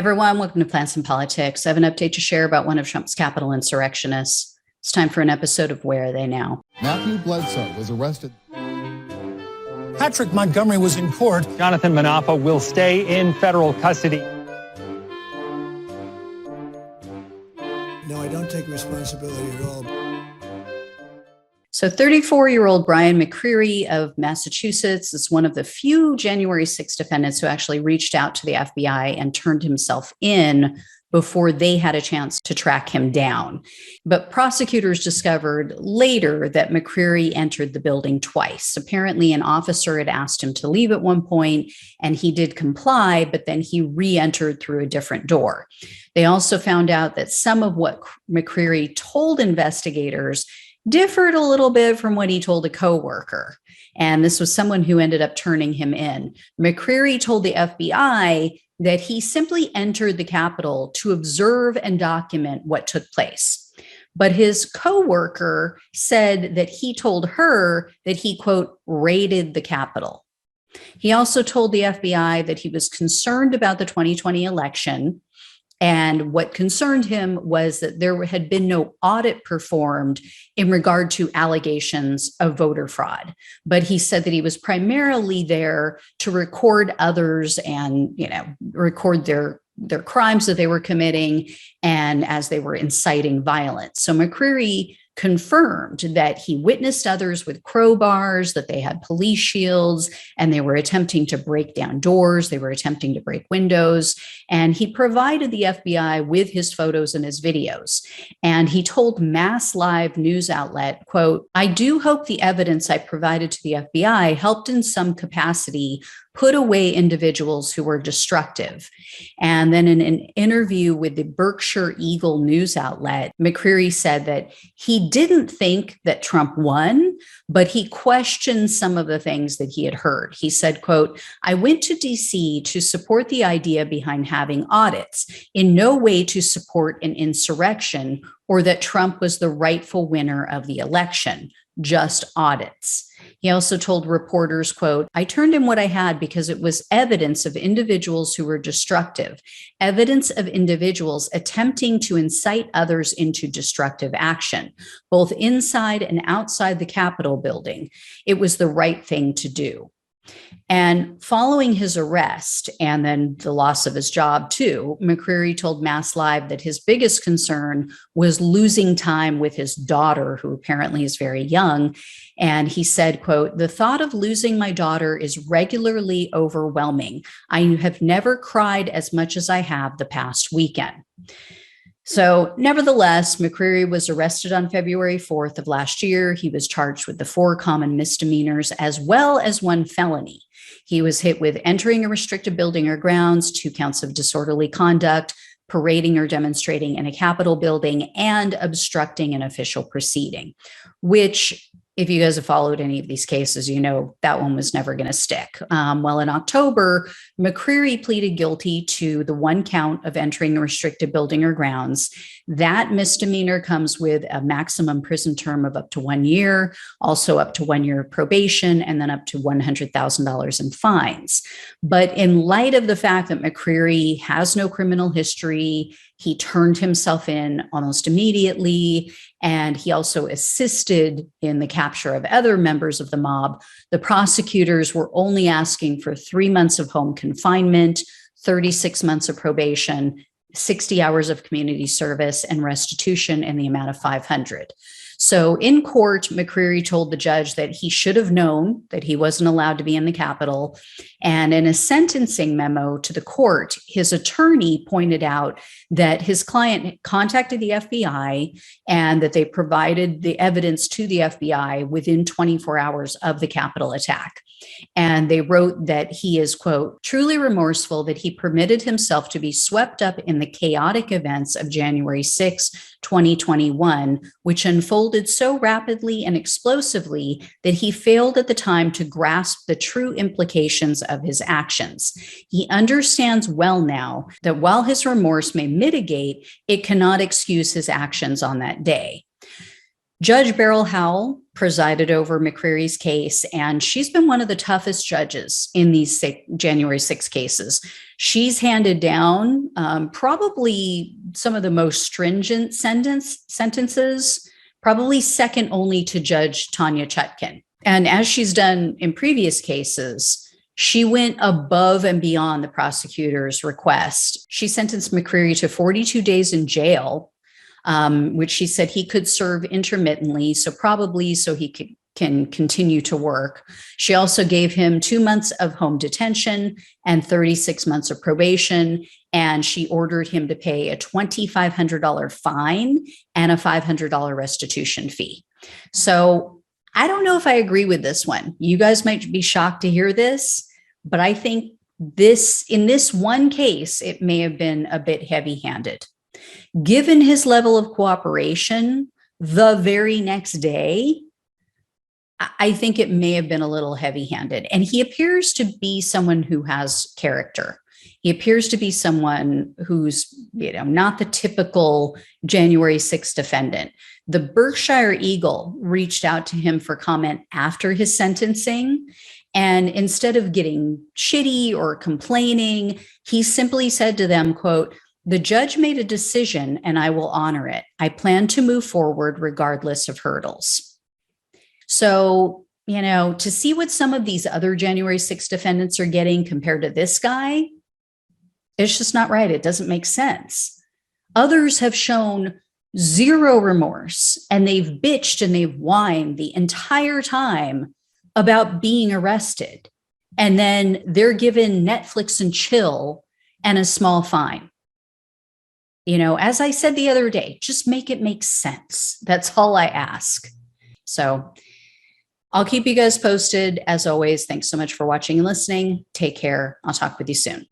Everyone, welcome to Plants and Politics. I have an update to share about one of Trump's Capitol insurrectionists. It's time for an episode of Where Are They Now? Matthew Bledsoe was arrested. Patrick Montgomery was in court. Jonathan Manapa will stay in federal custody. No, I don't take responsibility at all. So 34-year-old Brian McCreary of Massachusetts is one of the few January 6 defendants who actually reached out to the FBI and turned himself in before they had a chance to track him down. But prosecutors discovered later that McCreary entered the building twice. Apparently, an officer had asked him to leave at one point, and he did comply, but then he re-entered through a different door. They also found out that some of what McCreary told investigators differed a little bit from what he told a coworker. And this was someone who ended up turning him in. McCreary told the FBI that he simply entered the Capitol to observe and document what took place. But his coworker said that he told her that he, quote, raided the Capitol. He also told the FBI that he was concerned about the 2020 election. And what concerned him was that there had been no audit performed in regard to allegations of voter fraud. But he said that he was primarily there to record others and, record their crimes that they were committing and as they were inciting violence. So McCreary confirmed that he witnessed others with crowbars, that they had police shields, and they were attempting to break down doors. They were attempting to break windows. And he provided the FBI with his photos and his videos. And he told Mass Live news outlet, quote, "I do hope the evidence I provided to the FBI helped in some capacity put away individuals who were destructive." And then in an interview with the Berkshire Eagle news outlet, McCreary said that he didn't think that Trump won, but he questioned some of the things that he had heard. He said, quote, "I went to DC to support the idea behind having audits, in no way to support an insurrection or that Trump was the rightful winner of the election, just audits." He also told reporters, quote, "I turned in what I had because it was evidence of individuals who were destructive, evidence of individuals attempting to incite others into destructive action, both inside and outside the Capitol building. It was the right thing to do." And following his arrest and then the loss of his job too, McCreary told Mass Live that his biggest concern was losing time with his daughter, who apparently is very young. And he said, quote, "The thought of losing my daughter is regularly overwhelming. I have never cried as much as I have the past weekend." So nevertheless, McCreary was arrested on February 4th of last year. He was charged with the 4 common misdemeanors as well as 1 felony. He was hit with entering a restricted building or grounds, 2 counts of disorderly conduct, parading or demonstrating in a Capitol building, and obstructing an official proceeding, which, if you guys have followed any of these cases, you know that one was never going to stick. Well, in October, McCreary pleaded guilty to the 1 count of entering a restricted building or grounds. That misdemeanor comes with a maximum prison term of up to 1 year, also up to 1 year of probation, and then up to $100,000 in fines. But in light of the fact that McCreary has no criminal history, he turned himself in almost immediately, and he also assisted in the capture of other members of the mob. The prosecutors were only asking for 3 months of home confinement, 36 months of probation, 60 hours of community service, and restitution in the amount of $500. So in court, McCreary told the judge that he should have known that he wasn't allowed to be in the Capitol. And in a sentencing memo to the court, his attorney pointed out that his client contacted the FBI and that they provided the evidence to the FBI within 24 hours of the Capitol attack. And they wrote that he is, quote, "truly remorseful that he permitted himself to be swept up in the chaotic events of January 6, 2021, which unfolded so rapidly and explosively that he failed at the time to grasp the true implications of his actions. He understands well now that while his remorse may mitigate, it cannot excuse his actions on that day." Judge Beryl Howell presided over McCreary's case, and she's been one of the toughest judges in these January 6 cases. She's handed down probably some of the most stringent sentences, probably second only to Judge Tanya Chutkan. And as she's done in previous cases, she went above and beyond the prosecutor's request. She sentenced McCreary to 42 days in jail, which she said he could serve intermittently, so probably so he can continue to work. She also gave him 2 months of home detention and 36 months of probation, and she ordered him to pay a $2,500 fine and a $500 restitution fee. So I don't know if I agree with this one. You guys might be shocked to hear this, but I think in this one case, it may have been a bit heavy-handed. Given his level of cooperation the very next day, I think it may have been a little heavy-handed. And he appears to be someone who has character. He appears to be someone who's, not the typical January 6th defendant. The Berkshire Eagle reached out to him for comment after his sentencing. And instead of getting shitty or complaining, he simply said to them, quote, "The judge made a decision and I will honor it. I plan to move forward regardless of hurdles." So, to see what some of these other January 6 defendants are getting compared to this guy, it's just not right. It doesn't make sense. Others have shown zero remorse, and they've bitched and they've whined the entire time about being arrested. And then they're given Netflix and chill and a small fine. As I said the other day, just make it make sense. That's all I ask. So I'll keep you guys posted. As always, thanks so much for watching and listening. Take care. I'll talk with you soon.